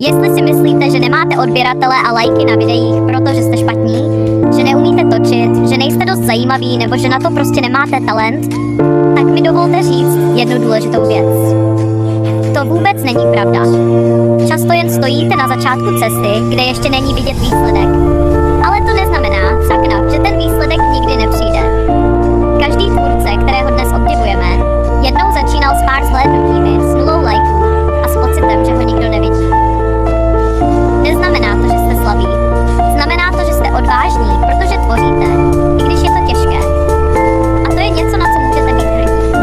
Jestli si myslíte, že nemáte odběratele a lajky na videích, protože jste špatní, že neumíte točit, že nejste dost zajímaví nebo že na to prostě nemáte talent, tak mi dovolte říct jednu důležitou věc. To vůbec není pravda. Často jen stojíte na začátku cesty, kde ještě není vidět výsledek. Ale to neznamená, sakna, že ten výsledek nikdy nepřijde. Každý tvůrce, kterého dnes obdivujeme, jednou začínal s pár zhlédnutími, s nulou lajků a s pocitem, že ho nikdo nevidí. Neznamená to, že jste slabí. Znamená to, že jste odvážní, protože tvoříte, i když je to těžké. A to je něco, na co můžete být hrdí.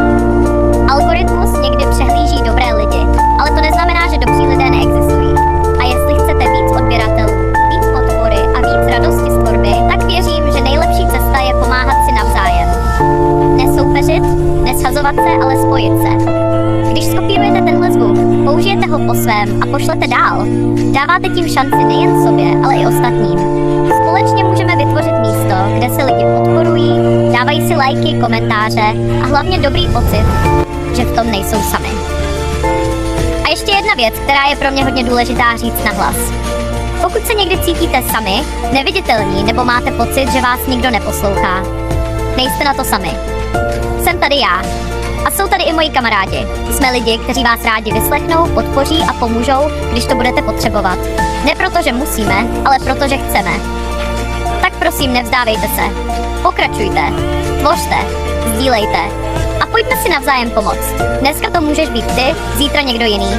Algoritmus někdy přehlíží dobré lidi, ale to neznamená, že dobří lidé neexistují. A jestli chcete víc odběratelů, víc podpory a víc radosti z tvorby, tak věřím, že nejlepší cesta je pomáhat si navzájem. Nesoupeřit, neshazovat se, ale spojit se. Když skopírujete tenhle zvuk, použijete ho po svém a pošlete dál, dáváte tím šanci nejen sobě, ale i ostatním. Společně můžeme vytvořit místo, kde se lidi podporují, dávají si lajky, komentáře a hlavně dobrý pocit, že v tom nejsou sami. A ještě jedna věc, která je pro mě hodně důležitá říct nahlas. Pokud se někdy cítíte sami, neviditelní nebo máte pocit, že vás nikdo neposlouchá, nejste na to sami. Jsem tady já. A jsou tady i moji kamarádi. Jsme lidi, kteří vás rádi vyslechnou, podpoří a pomůžou, když to budete potřebovat. Ne proto, že musíme, ale proto, že chceme. Tak prosím, nevzdávejte se. Pokračujte. Tvořte. Sdílejte. A pojďme si navzájem pomoct. Dneska to můžeš být ty, zítra někdo jiný.